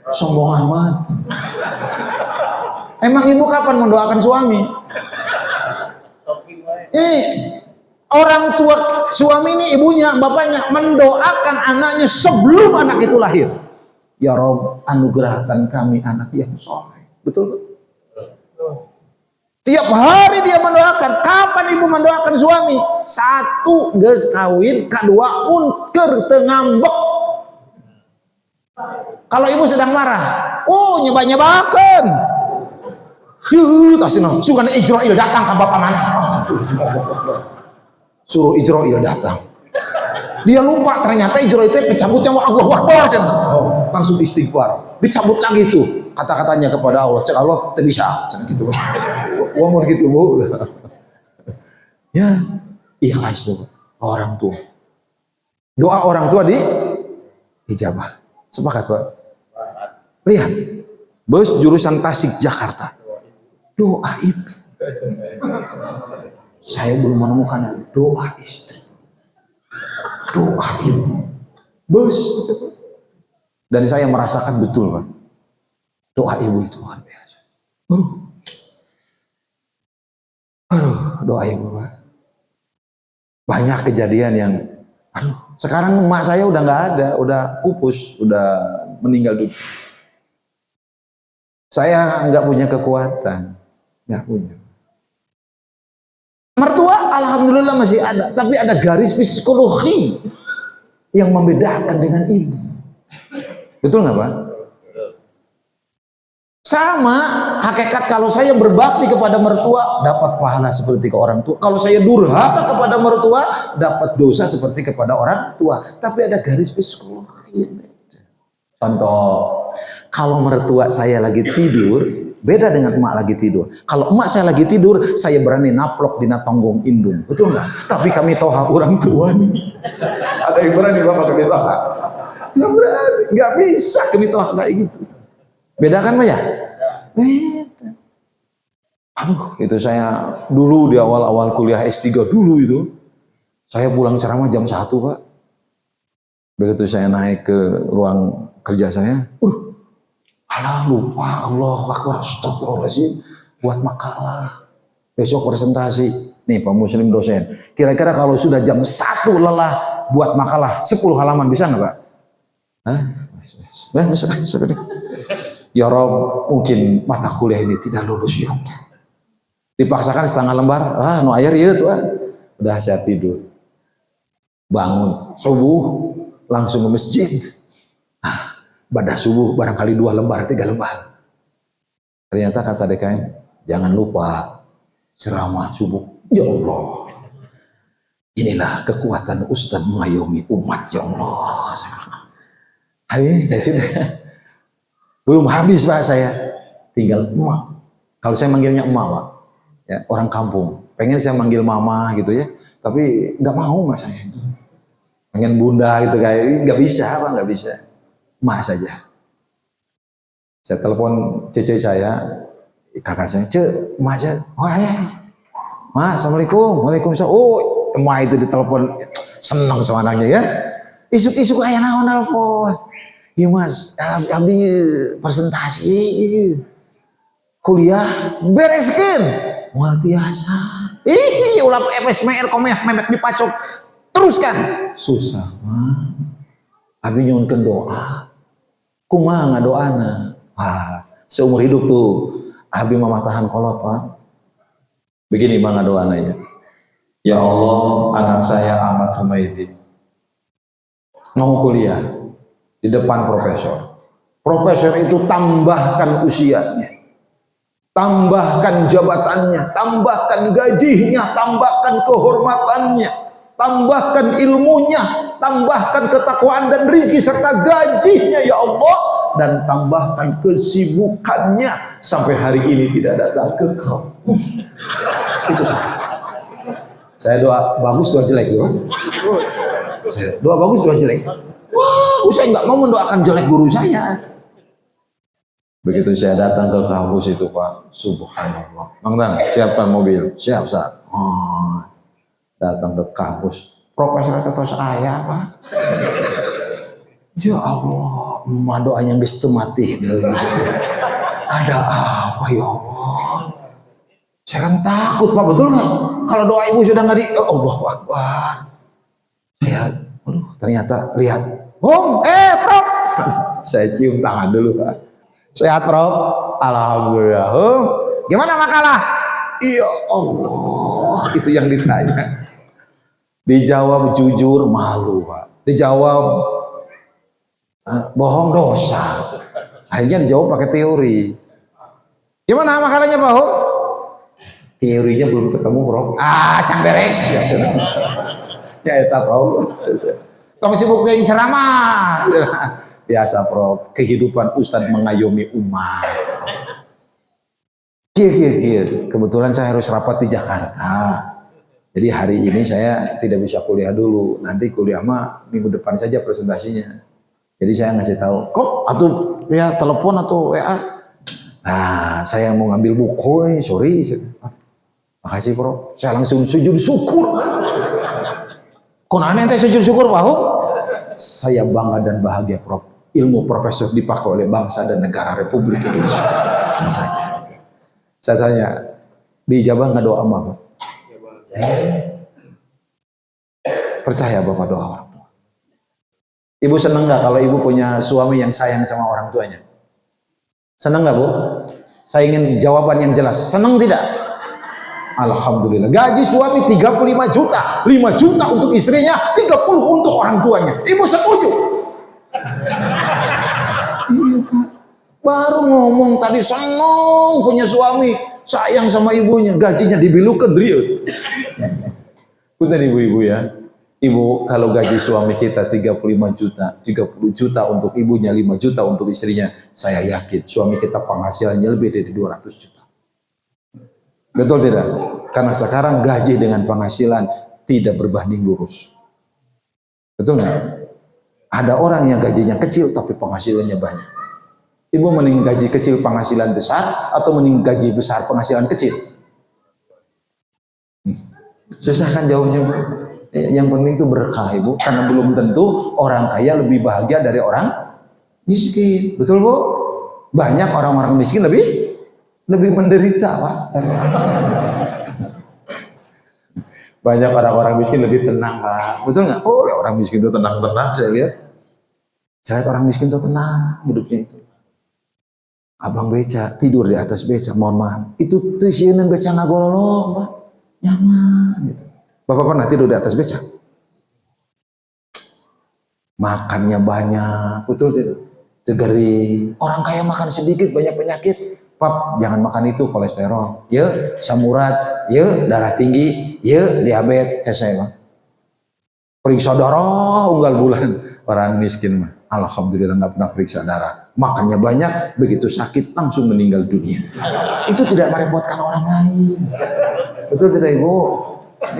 Sombong amat. Emang ibu kapan mendoakan suami? Ini orang tua suami ini, ibunya, bapaknya mendoakan anaknya sebelum anak itu lahir. Ya Rob, anugerahkan kami anak yang soleh. Betul? Tiap hari dia mendoakan. Kapan ibu mendoakan suami? 1 geus kawin, kedua pun keur teu ngambek. Kalau ibu sedang marah, nyebak-nyebakeun. Tasina, sugan Ijrail datang ke bapak mana? Suruh Ijrail datang. Dia lupa ternyata Ijrail itu pencabutnya Allahu Akbar dan langsung istighfar. Dicabut lagi tuh kata-katanya kepada Allah. Cek Allah tidak bisa. Gitu. Ngomong gitu, Bu. Ya, ikhlas tuh orang tua. Doa orang tua ijabah. Sepakat, Pak? Lihat. Bus jurusan Tasik Jakarta. Doa ibu. Saya belum menemukan doa istri. Doa ibu. Bus. Dan saya merasakan betul, Pak. Doa ibu itu luar biasa. Doa ibu, Pak. Banyak kejadian yang, sekarang emak saya udah nggak ada, udah pupus, udah meninggal dunia. Saya nggak punya kekuatan, nggak punya. Mertua, alhamdulillah masih ada, tapi ada garis psikologi yang membedakan dengan ibu. Betul nggak, Pak? Sama hakikat kalau saya berbakti kepada mertua dapat pahala seperti ke orang tua. Kalau saya durhaka kepada mertua dapat dosa seperti kepada orang tua. Tapi ada garis psikologi. Contoh, kalau mertua saya lagi tidur beda dengan emak lagi tidur. Kalau emak saya lagi tidur, saya berani naplok dina tonggong indung. Betul nggak? Tapi kami toha orang tua nih. Ada yang berani bapak kami toha? Nggak berani, nggak bisa kami toha kayak gitu. Beda kan, Pak ya? Beda. Itu saya dulu di awal-awal kuliah S3 dulu itu. Saya pulang ceramah jam 1, Pak. Begitu saya naik ke ruang kerja saya, lupa, Allah Akbar, astagfirullahaladzim, buat makalah. Besok presentasi. Nih Pak Muslim dosen. Kira-kira kalau sudah jam 1 lelah buat makalah 10 halaman bisa nggak, Pak? Bisa. Ya Rob, mungkin mata kuliah ini tidak lulus, ya Allah. Dipaksakan setengah lembar, no air ya tuh. Udah saya tidur. Bangun, subuh, langsung ke masjid. Badah subuh, barangkali 2 lembar, 3 lembar. Ternyata kata DKM, jangan lupa ceramah subuh. Ya Allah. Inilah kekuatan Ustadz mengayomi umat, ya Allah. Belum habis, Pak, saya tinggal emak. Kalau saya manggilnya emak, Pak, ya, orang kampung. Pengen saya manggil mama gitu ya, tapi nggak mau, Mas, saya. Pengen bunda gitu kayak nggak bisa, Pak, nggak bisa. Emak saja. Saya telepon cece saya, kakak saya, emak aja. Mas, assalamualaikum, waalaikumsalam. Emak itu ditelepon, senang sama anaknya ya. Isuk-isuk ayah naon telepon. Iya Mas, abi presentasi kuliah bereskan moal tiasa. Ulah FSMR komeh memek dipacok teruskan. Susah mah. Abi nyuhunkeun doa. Kumaha ngadoana? Seumur hidup tuh Abi mama tahan kolot Pak. Begini Bang doanya. Ya Allah, anak saya Ahmad Humaydi mau kuliah di depan profesor. Profesor itu tambahkan usianya, tambahkan jabatannya, tambahkan gajinya, tambahkan kehormatannya, tambahkan ilmunya, tambahkan ketakwaan dan rizki serta gajinya ya Allah, dan tambahkan kesibukannya sampai hari ini tidak datang ke kampus. Itu saya doa bagus, doa jelek doa. Doa bagus, doa jelek. Wah, saya nggak mau mendoakan jelek guru saya. Begitu saya datang ke kampus itu Pak, subhanallah. Bang Tan, siapkan mobil, siap Ustaz. Datang ke kampus, profesor tetos ayah Pak. Ya Allah, emak doanya geus teu mati gitu. Ada apa ya Allah? Saya kan takut Pak, betul nggak? Kalau doa ibu sudah nggak di, oh, Allahu Akbar. Saya, ternyata lihat, Prof. Saya cium tangan dulu Pak. Sehat Prof? Alhamdulillah. Gimana makalah? Ya Allah, itu yang ditanya. Dijawab jujur malu Pak. Dijawab bohong dosa. Akhirnya dijawab pakai teori. Gimana makalahnya Pak? Teorinya belum ketemu Prof. Can beres. Ya eta Prof. Tong sibuk teh ceramah. Biasa Prof, kehidupan Ustadz mengayomi umat. Kebetulan saya harus rapat di Jakarta. Jadi hari ini saya tidak bisa kuliah dulu. Nanti kuliah mah minggu depan saja presentasinya. Jadi saya ngasih tahu, kok atau ya telepon atau WA. Nah, saya mau ngambil buku, sorry. Makasih Prof. Saya langsung sujud syukur. Kok aneh teh sujud syukur Pak? Saya bangga dan bahagia Prof. Ilmu profesor dipakai oleh bangsa dan negara Republik Indonesia. Saya tanya, dijabah nggak doa Bapak? Percaya Bapak doa orang tua? Ibu seneng nggak kalau ibu punya suami yang sayang sama orang tuanya? Seneng nggak Bu? Saya ingin jawaban yang jelas. Seneng tidak? Alhamdulillah. Gaji suami 35 juta, 5 juta untuk istrinya, 30 untuk orang tuanya. Ibu setuju? Iya Pak. Baru ngomong tadi seneng punya suami, sayang sama ibunya, gajinya dibilukan riut. Punten ibu-ibu ya. Ibu kalau gaji suami kita 35 juta, 30 juta untuk ibunya, 5 juta untuk istrinya, saya yakin suami kita penghasilannya lebih dari 200 juta. Betul tidak? Karena sekarang gaji dengan penghasilan tidak berbanding lurus. Betul nggak? Ada orang yang gajinya kecil tapi penghasilannya banyak. Ibu mending gaji kecil penghasilan besar atau mending gaji besar penghasilan kecil? Susah kan jawabnya Bu? Yang penting itu berkah Ibu, karena belum tentu orang kaya lebih bahagia dari orang miskin. Betul Bu? Banyak orang-orang miskin lebih menderita Pak. Banyak orang-orang miskin lebih tenang Pak. Betul nggak? Oh, orang miskin itu tenang-tenang saya lihat. Saya lihat orang miskin itu tenang hidupnya itu. Abang beca tidur di atas beca, mohon maaf. Itu tisieun beca ngagololong Pak. Nyaman gitu. Bapak pernah tidur di atas beca? Makannya banyak, betul tidak? Segeri. Orang kaya makan sedikit banyak penyakit. Pap, jangan makan itu, kolesterol. Ya, samurat. Ya, darah tinggi. Ya, diabetes. Saya mah. Periksa darah unggal bulan. Orang miskin mah, alhamdulillah nggak pernah periksa darah. Makannya banyak, begitu sakit langsung meninggal dunia. Itu tidak merepotkan orang lain. Betul tidak Ibu?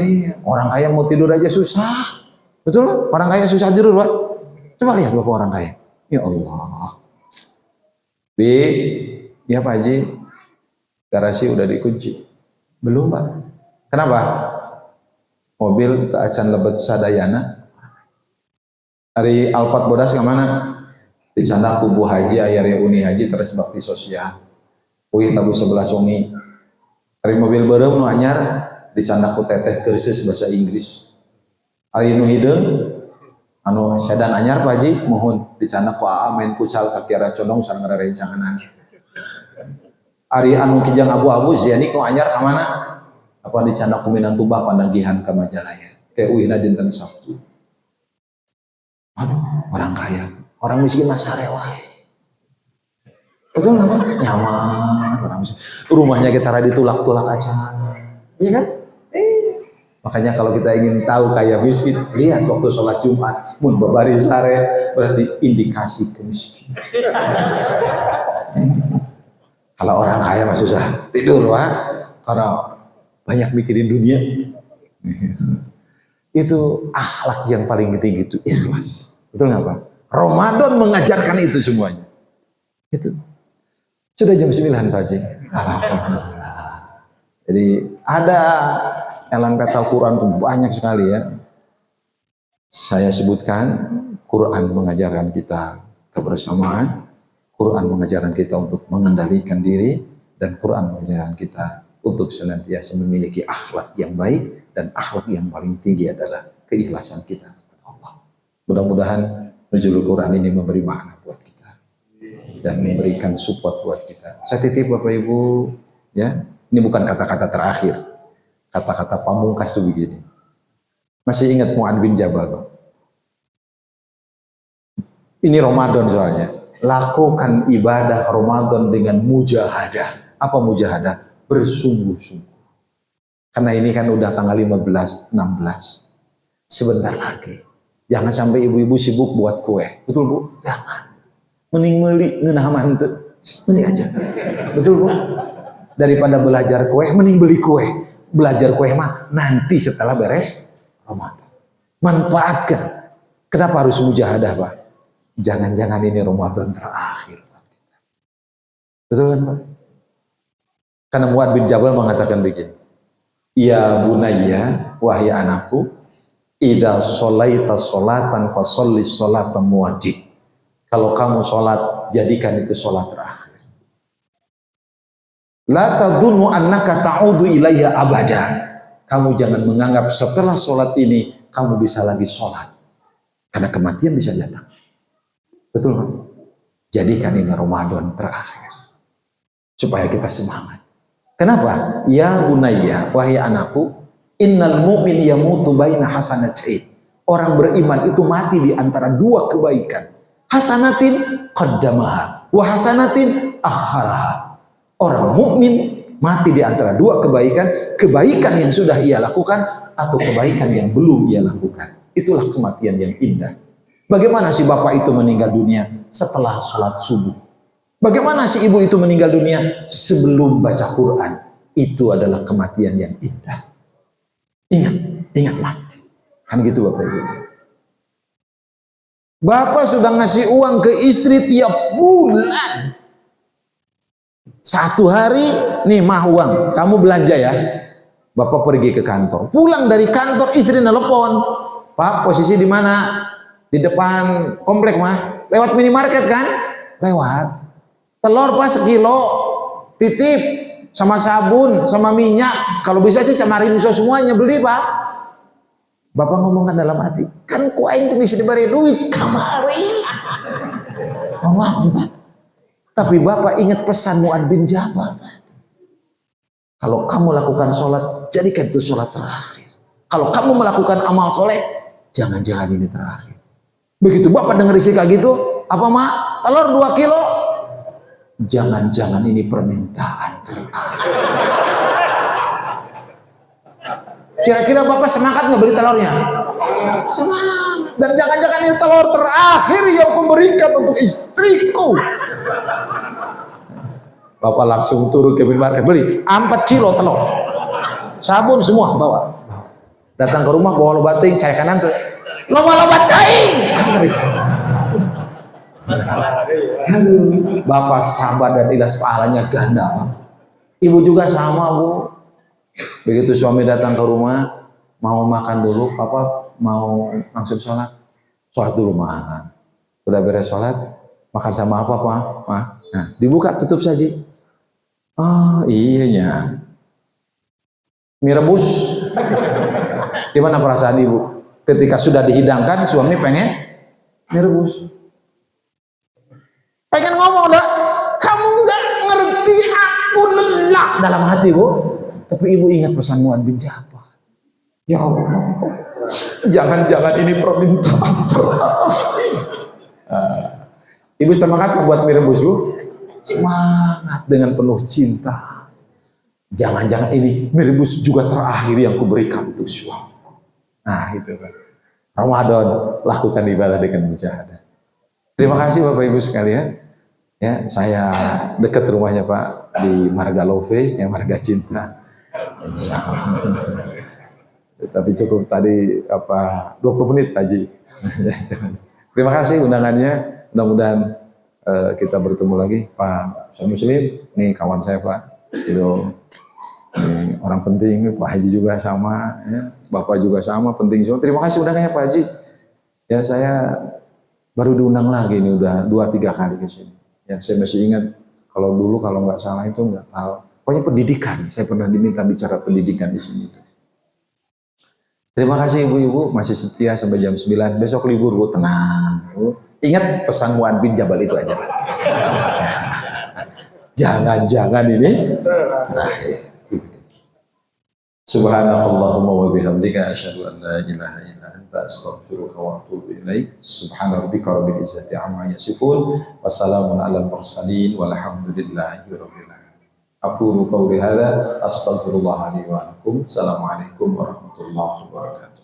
Iya. Orang kaya mau tidur aja susah. Betul? Orang kaya susah tidur Pak. Coba lihat Bapak orang kaya. Ya Allah. Bi, ya Pak Haji, garasi udah dikunci. Belum Pak. Kenapa? Mobil tak acan lebet sadayana. Hari Alphard Bodas ke mana? Di sana kubu haji, ayah reuni haji terus bakti sosial. Wih tabu 11 wengi. Hari mobil berem nu anyar di sana ku teteh krisis bahasa Inggris. Hari nu hideung anu sedan anyar Pak Haji mohon di sana ku aa main pucal ka kiara condong sareng ngarencanganan. Ari anu kijang abu-abu zianik nu anyar ka mana? Apa di sana ku minang tubah pandagihan ka Majalaya. Kayak uhina dinten Sabtu. Aduh, orang kaya, orang miskin mah sare wae. Betul nggak Pak? Nyaman orang miskin. Rumahnya kita ditulak-tulak aja. Iya kan? Makanya kalau kita ingin tahu kaya miskin, lihat waktu sholat Jumat, mun babaris sare berarti indikasi kemiskinan. Kalau orang kaya mah susah tidur Pak, karena banyak mikirin dunia. Itu akhlak yang paling tinggi itu ikhlas. Betul nggak Pak? Ramadan mengajarkan itu semuanya. Itu sudah jam 9 Pak Haji. Alhamdulillah. Jadi ada elan peta Quran itu banyak sekali ya. Saya sebutkan Quran mengajarkan kita kebersamaan, Quran mengajarkan kita untuk mengendalikan diri, dan Quran mengajarkan kita untuk senantiasa memiliki akhlak yang baik, dan akhlak yang paling tinggi adalah keikhlasan kita kepada Allah. Mudah-mudahan nuzul Quran ini memberi makna buat kita dan memberikan support buat kita. Saya titip Bapak Ibu ya, ini bukan kata-kata terakhir. Kata-kata pamungkas itu begini. Masih ingat Mu'adz bin Jabal Pak? Ini Ramadan soalnya. Lakukan ibadah Ramadan dengan mujahadah. Apa mujahadah? Bersungguh-sungguh. Karena ini kan udah tanggal 15, 16. Sebentar lagi. Jangan sampai ibu-ibu sibuk buat kue. Betul Bu? Jangan. Mending meuli ngeunah manteu. Mending aja. Betul Bu? Daripada belajar kue, mending beli kue. Belajar kue mah nanti setelah beres Ramadan. Manfaatkan. Kenapa harus mujahadah Pak? Jangan-jangan ini Ramadan terakhir Pak. Betul kan Pak? Karena Mu'adz bin Jabal mengatakan begini. Ya bunayya, wahai anakku, idza sholaita sholatan fasholli sholatan muwajjib. Kalau kamu sholat, jadikan itu sholat terakhir. La tadunnu annaka ta'udu ilayya abada. Kamu jangan menganggap setelah sholat ini kamu bisa lagi sholat, karena kematian bisa datang. Betul kan? Jadikan ini Ramadan terakhir supaya kita semangat. Kenapa? Ya bunayya, wahai anakku, innal mu'min yamutu baina hasanatain. Orang beriman itu mati di antara dua kebaikan. Hasanatin qaddamaha wa hasanatin akharaha. Orang mukmin mati di antara dua kebaikan, kebaikan yang sudah ia lakukan atau kebaikan yang belum ia lakukan. Itulah kematian yang indah. Bagaimana si bapak itu meninggal dunia setelah sholat subuh? Bagaimana si ibu itu meninggal dunia sebelum baca Quran? Itu adalah kematian yang indah. Ingat mati. Kan gitu Bapak Ibu. Bapak sudah ngasih uang ke istri tiap bulan. Satu hari, nih mah uang, kamu belanja ya. Bapak pergi ke kantor. Pulang dari kantor istri nelpon. Pak, posisi di mana? Di depan komplek mah. Lewat minimarket kan? Lewat. Telur Pak sekilo. Titip sama sabun, sama minyak. Kalau bisa sih sama rinso semuanya beli Pak. Bapak ngomongkan dalam hati, kan ku aing teu bisa diberi duit kamari. Allah Pak. Tapi Bapak ingat pesan Mu'adz bin Jabal tadi. Kalau kamu lakukan sholat, jadikan itu sholat terakhir. Kalau kamu melakukan amal soleh, jangan-jangan ini terakhir. Begitu Bapak dengar isi kayak gitu, apa Mak? Telur 2 kilo? Jangan-jangan ini permintaan terakhir. Kira-kira Bapak semangat nggak beli telurnya? Semangat. Dan jangan-jangan ini telur terakhir yang aku berikan untuk istriku. Bapak langsung turun ke minimarket beli 4 kilo telur, sabun semua bawa. Datang ke rumah bawa lobating, cari kanan tuh, loba-loba daing. Aduh, Bapak sabar dan ikhlas pahalanya ganda. Ibu juga sama Bu. Begitu suami datang ke rumah, mau makan dulu, Papa mau langsung sholat dulu mah. Udah beres sholat, makan sama apa Pak? Nah, dibuka tutup saja. Oh iya, mie rebus. Gimana perasaan ibu? Ketika sudah dihidangkan, suami pengen merebus. Pengen ngomong lah, kamu nggak ngerti, aku lelah dalam hati, Bu. Tapi ibu ingat pesan Mu'adz bin Jabal. Ya Allah, jangan-jangan ini permintaan terakhir. Ibu semangat buat merebus, Bu. Semangat dengan penuh cinta. Jangan-jangan ini merebus juga terakhir yang kuberikan untuk suami. Nah, itu kan. Ramadan, lakukan ibadah dengan mujahadah. Terima kasih Bapak Ibu sekalian. Ya, saya dekat rumahnya Pak di Marga Love, yang Marga Cinta. Tapi cukup tadi 20 menit Haji. Terima kasih undangannya. Mudah-mudahan kita bertemu lagi Pak Syah Muslim. Nih kawan saya Pak. Itu orang penting, Pak Haji juga sama, ya. Bapak juga sama, penting semua. Terima kasih undangannya Pak Haji. Ya saya baru diundang lagi ini udah 2-3 kali ke sini. Ya saya masih ingat kalau dulu kalau nggak salah itu nggak tahu. Pokoknya pendidikan, saya pernah diminta bicara pendidikan di sini. Terima kasih ibu-ibu masih setia sampai jam 9. Besok libur Bu, tenang. Bu. Ingat pesan Mu'adz bin Jabal itu aja. Jangan-jangan ini terakhir. Subhanakallahumma wa bihamdika asyhadu an la ilaha illa anta astaghfiruka wa atubu ilaik. Subhana rabbika rabbil izzati amma yasifun. Wassalamun alal mursalin walhamdulillahi rabbil alamin. Aqulu qawli hadza astaghfirullah li wa lakum. Assalamualaikum warahmatullahi wabarakatuh.